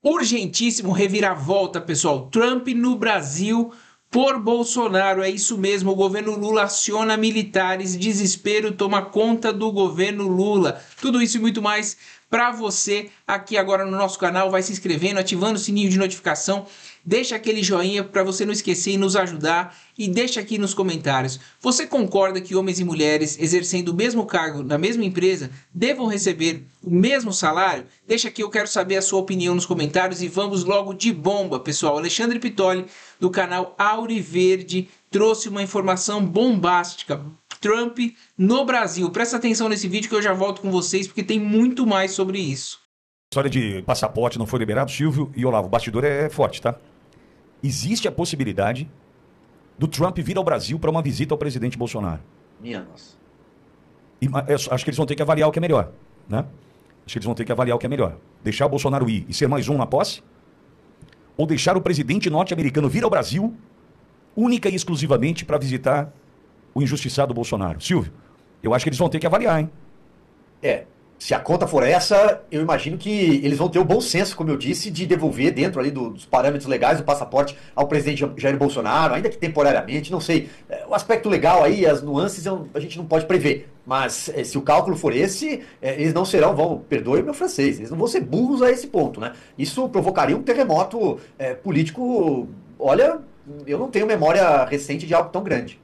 Urgentíssimo reviravolta, pessoal. Trump no Brasil por Bolsonaro. É isso mesmo, o governo Lula aciona militares, desespero toma conta do governo Lula. Tudo isso e muito mais para você aqui agora no nosso canal. Vai se inscrevendo, ativando o sininho de notificação. Deixa aquele joinha para você não esquecer e nos ajudar. E deixa aqui nos comentários. Você concorda que homens e mulheres exercendo o mesmo cargo na mesma empresa devam receber o mesmo salário? Deixa aqui, eu quero saber a sua opinião nos comentários. E vamos logo de bomba, pessoal. Alexandre Pitoli, do canal Auriverde, trouxe uma informação bombástica. Trump no Brasil. Presta atenção nesse vídeo que eu já volto com vocês, porque tem muito mais sobre isso. A história de passaporte não foi liberado, Silvio e Olavo, o bastidor é forte, tá? Existe a possibilidade do Trump vir ao Brasil para uma visita ao presidente Bolsonaro. Minha nossa. E, acho que eles vão ter que avaliar o que é melhor, né? Acho que eles vão ter que avaliar o que é melhor. Deixar o Bolsonaro ir e ser mais um na posse? Ou deixar o presidente norte-americano vir ao Brasil única e exclusivamente para visitar o injustiçado Bolsonaro? Silvio, eu acho que eles vão ter que avaliar, hein? Se a conta for essa, eu imagino que eles vão ter o bom senso, como eu disse, de devolver dentro ali dos parâmetros legais do passaporte ao presidente Jair Bolsonaro, ainda que temporariamente, não sei. O aspecto legal aí, as nuances, a gente não pode prever. Mas se o cálculo for esse, eles não serão, perdoe meu francês, eles não vão ser burros a esse ponto, né? Isso provocaria um terremoto político. Olha, eu não tenho memória recente de algo tão grande.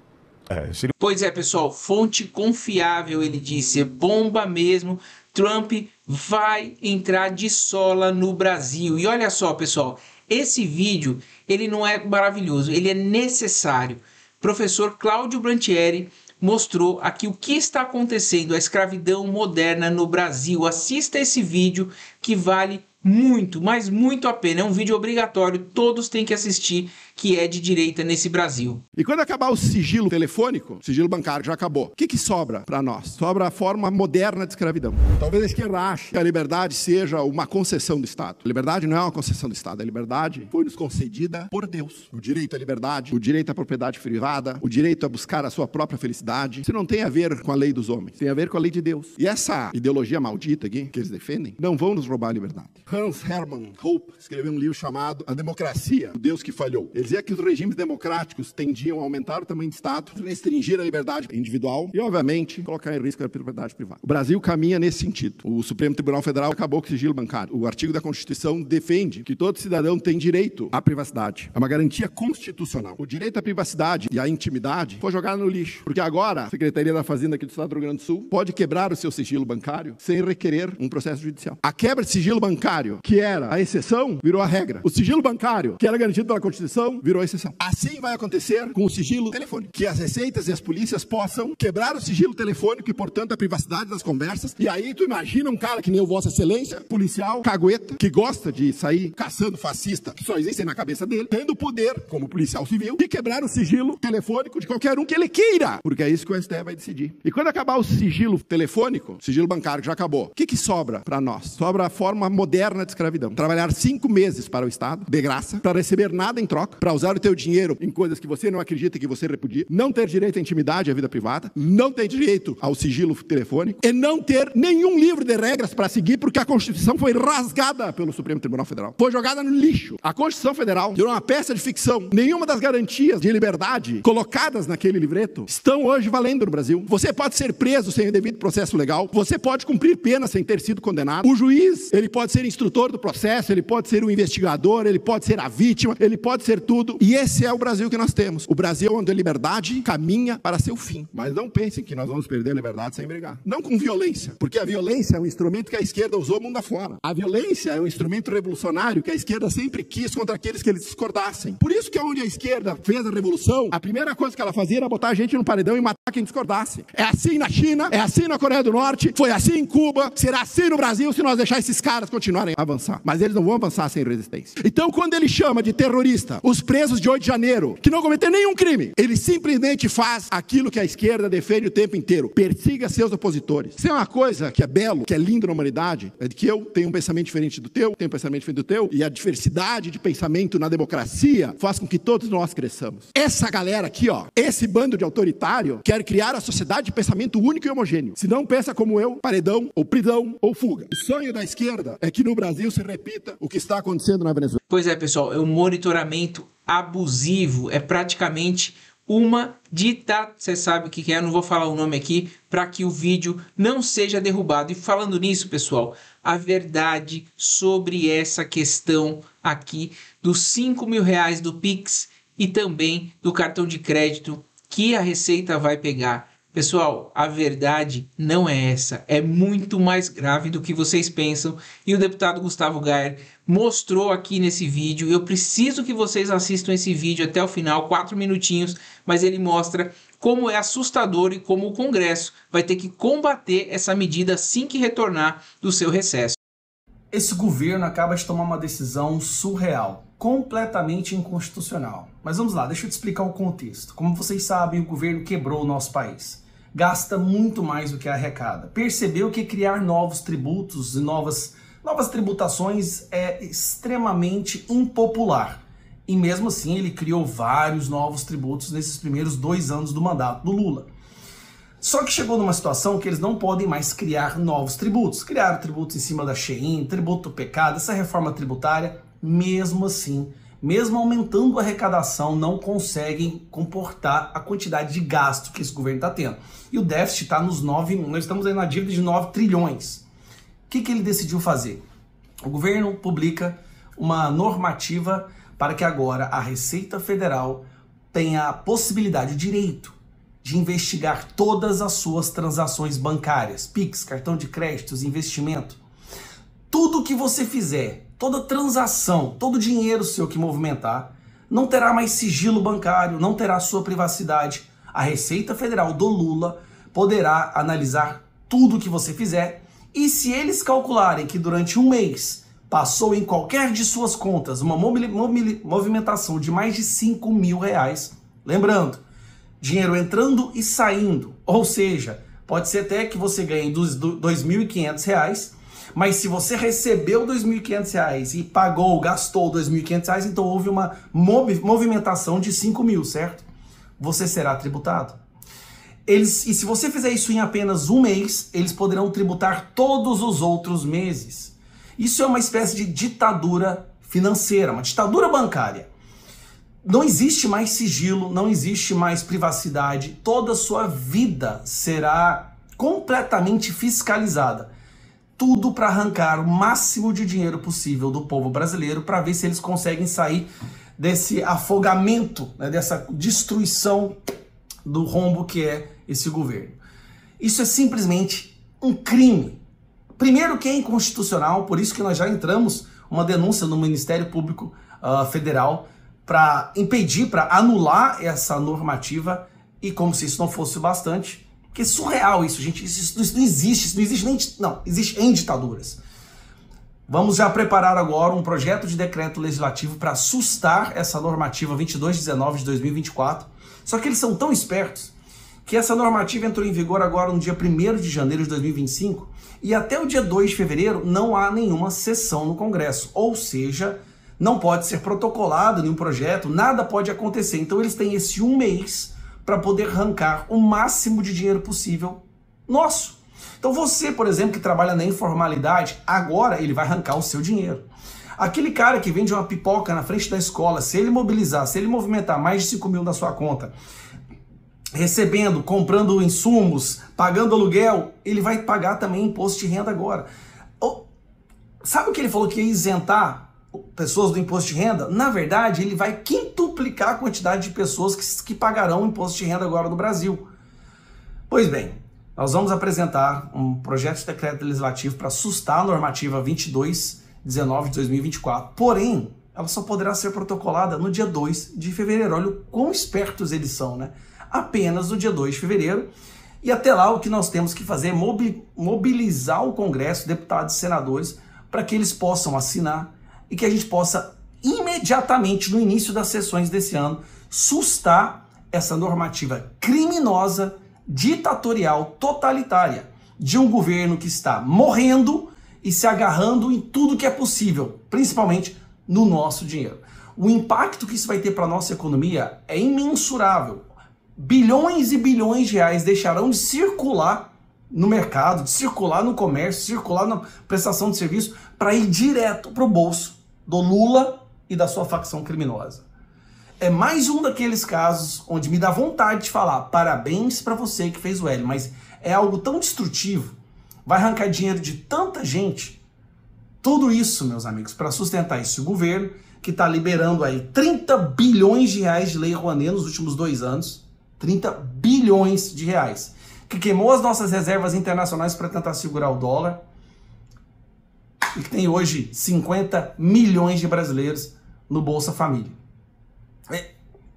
Pois é, pessoal, fonte confiável, ele disse, é bomba mesmo. Trump vai entrar de sola no Brasil. E olha só, pessoal, esse vídeo, ele não é maravilhoso, ele é necessário. Professor Cláudio Brantieri mostrou aqui o que está acontecendo, a escravidão moderna no Brasil. Assista esse vídeo que vale muito, mas muito a pena. É um vídeo obrigatório, todos têm que assistir, que é de direita nesse Brasil. E quando acabar o sigilo telefônico, sigilo bancário já acabou, o que sobra para nós? Sobra a forma moderna de escravidão. Talvez a esquerda ache que a liberdade seja uma concessão do Estado. A liberdade não é uma concessão do Estado, a liberdade foi nos concedida por Deus. O direito à liberdade, o direito à propriedade privada, o direito a buscar a sua própria felicidade. Isso não tem a ver com a lei dos homens, tem a ver com a lei de Deus. E essa ideologia maldita aqui, que eles defendem, não vão nos roubar a liberdade. Hans Hermann Hoppe escreveu um livro chamado A Democracia, o Deus que Falhou. Ele dizia que os regimes democráticos tendiam a aumentar o tamanho do Estado, restringir a liberdade individual e, obviamente, colocar em risco a propriedade privada. O Brasil caminha nesse sentido. O Supremo Tribunal Federal acabou com o sigilo bancário. O artigo da Constituição defende que todo cidadão tem direito à privacidade. É uma garantia constitucional. O direito à privacidade e à intimidade foi jogado no lixo, porque agora a Secretaria da Fazenda aqui do Estado do Rio Grande do Sul pode quebrar o seu sigilo bancário sem requerer um processo judicial. A quebra de sigilo bancário, que era a exceção, virou a regra. O sigilo bancário, que era garantido pela Constituição, virou a exceção. Assim vai acontecer com o sigilo telefônico. Que as receitas e as polícias possam quebrar o sigilo telefônico e, portanto, a privacidade das conversas. E aí tu imagina um cara que nem o Vossa Excelência, policial, cagueta, que gosta de sair caçando fascista, que só existem na cabeça dele, tendo o poder, como policial civil, de quebrar o sigilo telefônico de qualquer um que ele queira. Porque é isso que o STF vai decidir. E quando acabar o sigilo telefônico, sigilo bancário já acabou, o que sobra para nós? Sobra a forma moderna de escravidão. Trabalhar 5 meses para o Estado, de graça, para receber nada em troca, para usar o teu dinheiro em coisas que você não acredita e que você repudia, não ter direito à intimidade e à vida privada, não ter direito ao sigilo telefônico e não ter nenhum livro de regras para seguir, porque a Constituição foi rasgada pelo Supremo Tribunal Federal. Foi jogada no lixo. A Constituição Federal virou uma peça de ficção. Nenhuma das garantias de liberdade colocadas naquele livreto estão hoje valendo no Brasil. Você pode ser preso sem o devido processo legal, você pode cumprir pena sem ter sido condenado. O juiz, ele pode ser instrutor do processo, ele pode ser o investigador, ele pode ser a vítima, ele pode ser tudo. E esse é o Brasil que nós temos. O Brasil onde a liberdade caminha para seu fim. Mas não pensem que nós vamos perder a liberdade sem brigar. Não com violência, porque a violência é um instrumento que a esquerda usou mundo afora. A violência é um instrumento revolucionário que a esquerda sempre quis contra aqueles que eles discordassem. Por isso que onde a esquerda fez a revolução, a primeira coisa que ela fazia era botar a gente no paredão e matar quem discordasse. É assim na China, é assim na Coreia do Norte, foi assim em Cuba, será assim no Brasil se nós deixar esses caras continuarem a avançar. Mas eles não vão avançar sem resistência. Então, quando ele chama de terrorista os presos de 8 de janeiro, que não cometeram nenhum crime. Ele simplesmente faz aquilo que a esquerda defende o tempo inteiro: persiga seus opositores. Se é uma coisa que é belo, que é lindo na humanidade, é de que eu tenho um pensamento diferente do teu, tenho um pensamento diferente do teu, e a diversidade de pensamento na democracia faz com que todos nós cresçamos. Essa galera aqui, ó, esse bando de autoritário, quer criar a sociedade de pensamento único e homogêneo. Se não pensa como eu, paredão, ou prisão, ou fuga. O sonho da esquerda é que no Brasil se repita o que está acontecendo na Venezuela. Pois é, pessoal, é um monitoramento abusivo, é praticamente uma ditadura, você sabe o que é, eu não vou falar o nome aqui, para que o vídeo não seja derrubado. E falando nisso, pessoal, a verdade sobre essa questão aqui dos 5 mil reais do Pix e também do cartão de crédito que a Receita vai pegar. Pessoal, a verdade não é essa, é muito mais grave do que vocês pensam, e o deputado Gustavo Gayer mostrou aqui nesse vídeo. Eu preciso que vocês assistam esse vídeo até o final, 4 minutinhos, mas ele mostra como é assustador e como o Congresso vai ter que combater essa medida assim que retornar do seu recesso. Esse governo acaba de tomar uma decisão surreal, completamente inconstitucional. Mas vamos lá, deixa eu te explicar o contexto. Como vocês sabem, o governo quebrou o nosso país. Gasta muito mais do que arrecada. Percebeu que criar novos tributos e novas tributações é extremamente impopular. E mesmo assim ele criou vários novos tributos nesses primeiros 2 anos do mandato do Lula. Só que chegou numa situação que eles não podem mais criar novos tributos. Criaram tributos em cima da Shein, tributo pecado, essa reforma tributária, mesmo assim, mesmo aumentando a arrecadação, não conseguem comportar a quantidade de gasto que esse governo está tendo. E o déficit está nos 9, nós estamos aí na dívida de 9 trilhões. O que ele decidiu fazer? O governo publica uma normativa para que agora a Receita Federal tenha a possibilidade, o direito, de investigar todas as suas transações bancárias, Pix, cartão de créditos, investimento. Tudo que você fizer, toda transação, todo dinheiro seu que movimentar, não terá mais sigilo bancário, não terá sua privacidade. A Receita Federal do Lula poderá analisar tudo que você fizer, e se eles calcularem que durante um mês passou em qualquer de suas contas uma movimentação de mais de 5 mil reais, lembrando, dinheiro entrando e saindo, ou seja, pode ser até que você ganhe dos R$ 2.500, mas se você recebeu R$ 2.500 e pagou, gastou R$ 2.500, então houve uma movimentação de 5 mil, certo? Você será tributado. E se você fizer isso em apenas um mês, eles poderão tributar todos os outros meses. Isso é uma espécie de ditadura financeira, uma ditadura bancária. Não existe mais sigilo, não existe mais privacidade, toda a sua vida será completamente fiscalizada. Tudo para arrancar o máximo de dinheiro possível do povo brasileiro, para ver se eles conseguem sair desse afogamento, né, dessa destruição do rombo que é esse governo. Isso é simplesmente um crime. Primeiro que é inconstitucional, por isso que nós já entramos uma denúncia no Ministério Público Federal para impedir, para anular essa normativa, e como se isso não fosse o bastante, porque é surreal isso, gente, isso não existe nem, não, existe em ditaduras. Vamos já preparar agora um projeto de decreto legislativo para assustar essa normativa 2219 de 2024, só que eles são tão espertos que essa normativa entrou em vigor agora no dia 1º de janeiro de 2025, e até o dia 2 de fevereiro não há nenhuma sessão no Congresso, ou seja, não pode ser protocolado nenhum projeto, nada pode acontecer. Então eles têm esse um mês para poder arrancar o máximo de dinheiro possível nosso. Então você, por exemplo, que trabalha na informalidade, agora ele vai arrancar o seu dinheiro. Aquele cara que vende uma pipoca na frente da escola, se ele mobilizar, se ele movimentar mais de 5 mil na sua conta, recebendo, comprando insumos, pagando aluguel, ele vai pagar também imposto de renda agora. Sabe o que ele falou que ia isentar pessoas do imposto de renda? Na verdade, ele vai quintuplicar a quantidade de pessoas que pagarão imposto de renda agora no Brasil. Pois bem, nós vamos apresentar um projeto de decreto legislativo para assustar a normativa 2219 de 2024. Porém, ela só poderá ser protocolada no dia 2 de fevereiro. Olha o quão espertos eles são, né? Apenas no dia 2 de fevereiro. E até lá o que nós temos que fazer é mobilizar o Congresso, deputados e senadores, para que eles possam assinar e que a gente possa imediatamente no início das sessões desse ano, sustar essa normativa criminosa, ditatorial, totalitária, de um governo que está morrendo e se agarrando em tudo que é possível, principalmente no nosso dinheiro. O impacto que isso vai ter para a nossa economia é imensurável. Bilhões e bilhões de reais deixarão de circular no mercado, de circular no comércio, circular na prestação de serviço, para ir direto para o bolso do Lula e da sua facção criminosa. É mais um daqueles casos onde me dá vontade de falar parabéns para você que fez o L, mas é algo tão destrutivo, vai arrancar dinheiro de tanta gente. Tudo isso, meus amigos, para sustentar esse governo que está liberando aí 30 bilhões de reais de Lei Rouanet nos últimos 2 anos. 30 bilhões de reais. Que queimou as nossas reservas internacionais para tentar segurar o dólar. E que tem hoje 50 milhões de brasileiros no Bolsa Família.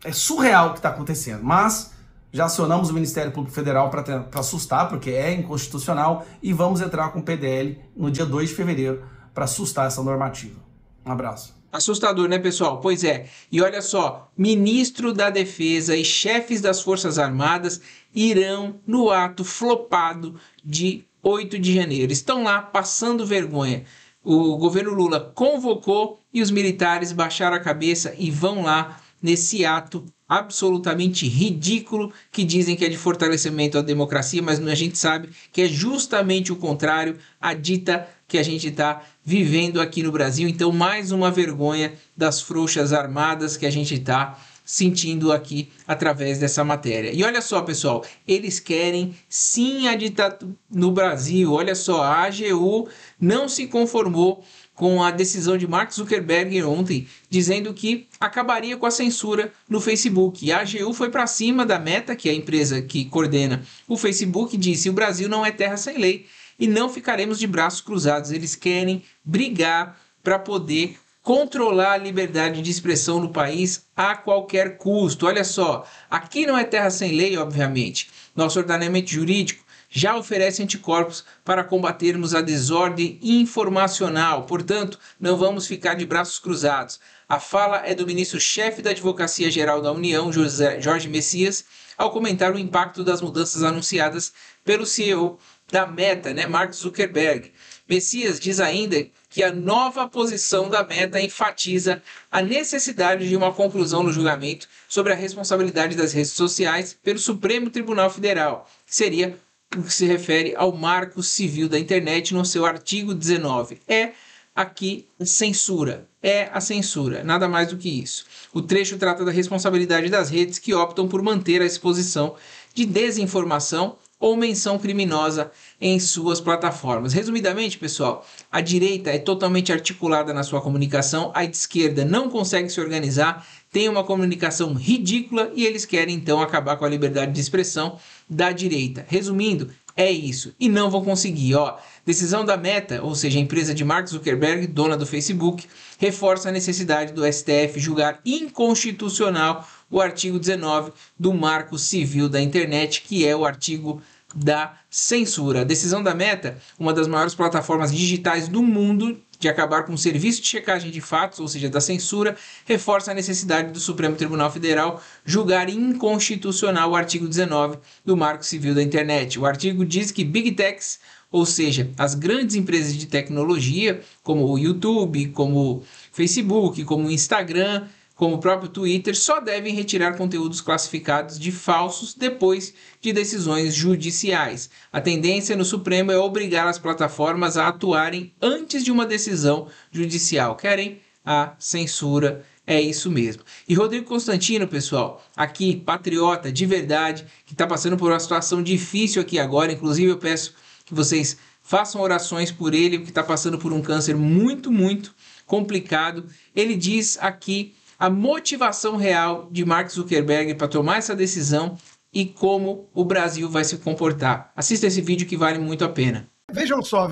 É surreal o que está acontecendo, mas já acionamos o Ministério Público Federal para assustar, porque é inconstitucional, e vamos entrar com o PDL no dia 2 de fevereiro para assustar essa normativa. Um abraço. Assustador, né, pessoal? Pois é. E olha só, ministro da Defesa e chefes das Forças Armadas irão no ato flopado de 8 de janeiro. Estão lá passando vergonha. O governo Lula convocou e os militares baixaram a cabeça e vão lá nesse ato absolutamente ridículo que dizem que é de fortalecimento à democracia, mas a gente sabe que é justamente o contrário, a dita que a gente está vivendo aqui no Brasil. Então, mais uma vergonha das frouxas armadas que a gente está sentindo aqui através dessa matéria. E olha só, pessoal, eles querem sim a ditadura no Brasil. Olha só, a AGU não se conformou com a decisão de Mark Zuckerberg ontem, dizendo que acabaria com a censura no Facebook. E a AGU foi para cima da Meta, que é a empresa que coordena o Facebook, e disse: o Brasil não é terra sem lei e não ficaremos de braços cruzados. Eles querem brigar para poder controlar a liberdade de expressão no país a qualquer custo. Olha só, aqui não é terra sem lei, obviamente. Nosso ordenamento jurídico já oferece anticorpos para combatermos a desordem informacional. Portanto, não vamos ficar de braços cruzados. A fala é do ministro-chefe da Advocacia Geral da União, Jorge Messias, ao comentar o impacto das mudanças anunciadas pelo CEO da Meta, Mark Zuckerberg. Messias diz ainda que a nova posição da Meta enfatiza a necessidade de uma conclusão no julgamento sobre a responsabilidade das redes sociais pelo Supremo Tribunal Federal, que seria o que se refere ao Marco Civil da Internet no seu artigo 19. É aqui censura, é a censura, nada mais do que isso. O trecho trata da responsabilidade das redes que optam por manter a exposição de desinformação ou menção criminosa em suas plataformas. Resumidamente, pessoal, a direita é totalmente articulada na sua comunicação, a esquerda não consegue se organizar, tem uma comunicação ridícula e eles querem então acabar com a liberdade de expressão da direita. Resumindo, é isso. E não vão conseguir. Decisão da Meta, ou seja, a empresa de Mark Zuckerberg, dona do Facebook, reforça a necessidade do STF julgar inconstitucional o artigo 19 do Marco Civil da Internet, que é o artigo da censura. A decisão da Meta, uma das maiores plataformas digitais do mundo, de acabar com o serviço de checagem de fatos, ou seja, da censura, reforça a necessidade do Supremo Tribunal Federal julgar inconstitucional o artigo 19 do Marco Civil da Internet. O artigo diz que Big Techs, ou seja, as grandes empresas de tecnologia, como o YouTube, como o Facebook, como o Instagram, como o próprio Twitter, só devem retirar conteúdos classificados de falsos depois de decisões judiciais. A tendência no Supremo é obrigar as plataformas a atuarem antes de uma decisão judicial. Querem a censura, é isso mesmo. E Rodrigo Constantino, pessoal, aqui, patriota de verdade, que está passando por uma situação difícil aqui agora, inclusive eu peço que vocês façam orações por ele, que está passando por um câncer muito, muito complicado. Ele diz aqui a motivação real de Mark Zuckerberg para tomar essa decisão e como o Brasil vai se comportar. Assista esse vídeo que vale muito a pena. Vejam só.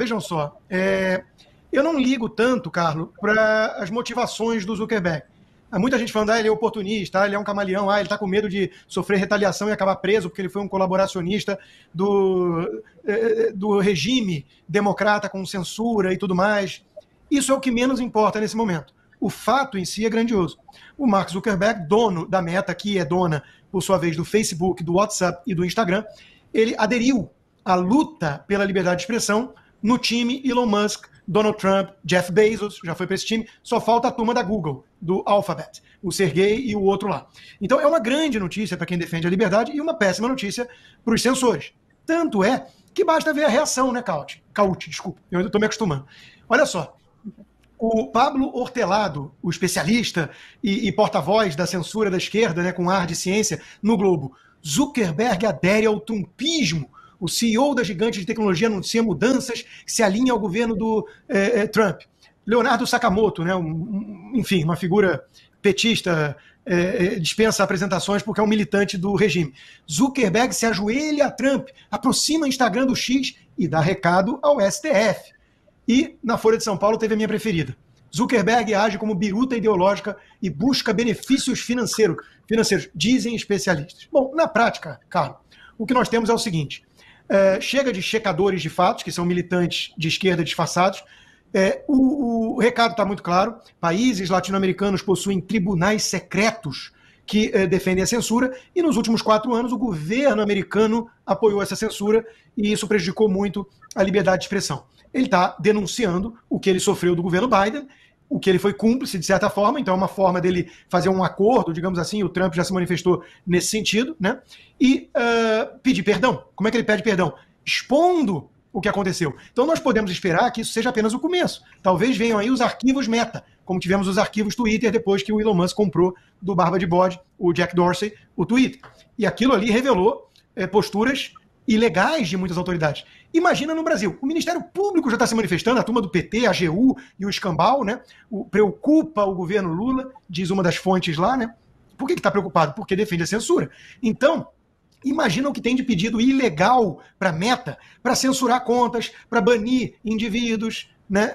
Eu não ligo tanto, Carlos, para as motivações do Zuckerberg. Há muita gente falando, ele é oportunista, ele é um camaleão, ele está com medo de sofrer retaliação e acabar preso porque ele foi um colaboracionista do regime democrata com censura e tudo mais. Isso é o que menos importa nesse momento. o fato em si é grandioso. O Mark Zuckerberg, dono da Meta, que é dona, por sua vez, do Facebook, do WhatsApp e do Instagram, ele aderiu à luta pela liberdade de expressão no time Elon Musk, Donald Trump, Jeff Bezos, já foi para esse time, só falta a turma da Google, do Alphabet, o Sergey e o outro lá. Então é uma grande notícia para quem defende a liberdade e uma péssima notícia para os censores. Tanto é que basta ver a reação, né, Cauti, desculpa, eu ainda estou me acostumando. Olha só, o Pablo Hortelado, o especialista e porta-voz da censura da esquerda, né, com ar de ciência, no Globo, Zuckerberg adere ao trumpismo. O CEO da gigante de tecnologia anuncia mudanças que se alinham ao governo do Trump. Leonardo Sakamoto, né, enfim, uma figura petista, dispensa apresentações porque é um militante do regime. Zuckerberg se ajoelha a Trump, aproxima o Instagram do X e dá recado ao STF. E na Folha de São Paulo teve a minha preferida. Zuckerberg age como biruta ideológica e busca benefícios financeiros, dizem especialistas. Bom, na prática, Carlos, o que nós temos é o seguinte. Chega de checadores de fatos, que são militantes de esquerda disfarçados. O recado está muito claro. Países latino-americanos possuem tribunais secretos que defendem a censura, e nos últimos 4 anos o governo americano apoiou essa censura e isso prejudicou muito a liberdade de expressão. Ele está denunciando o que ele sofreu do governo Biden, o que ele foi cúmplice, de certa forma, então é uma forma dele fazer um acordo, digamos assim, o Trump já se manifestou nesse sentido, né? E pedir perdão. Como é que ele pede perdão? Expondo o que aconteceu. Então nós podemos esperar que isso seja apenas o começo. Talvez venham aí os arquivos Meta, como tivemos os arquivos Twitter depois que o Elon Musk comprou do barba de bode, o Jack Dorsey, o Twitter. E aquilo ali revelou posturas ilegais de muitas autoridades. Imagina no Brasil, o Ministério Público já está se manifestando, a turma do PT, a AGU e o escambau, né? Preocupa o governo Lula, diz uma das fontes lá, né? Por que está preocupado? Porque defende a censura. Então, imagina o que tem de pedido ilegal para a Meta, para censurar contas, para banir indivíduos, né?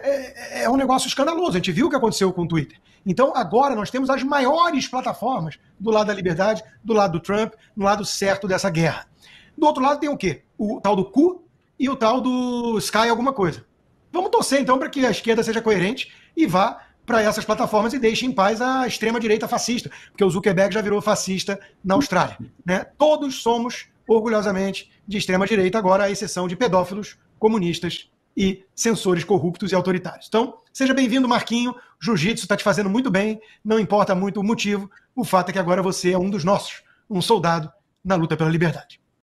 É um negócio escandaloso. A gente viu o que aconteceu com o Twitter. Então, agora nós temos as maiores plataformas do lado da liberdade, do lado do Trump, no lado certo dessa guerra. Do outro lado tem o quê? O tal do cu e o tal do Sky alguma coisa. Vamos torcer, então, para que a esquerda seja coerente e vá para essas plataformas e deixe em paz a extrema-direita fascista, porque o Zuckerberg já virou fascista na Austrália, né? Todos somos, orgulhosamente, de extrema-direita, agora à exceção de pedófilos, comunistas e censores corruptos e autoritários. Então, seja bem-vindo, Marquinho. Jiu-jitsu está te fazendo muito bem, não importa muito o motivo, o fato é que agora você é um dos nossos, um soldado na luta pela liberdade.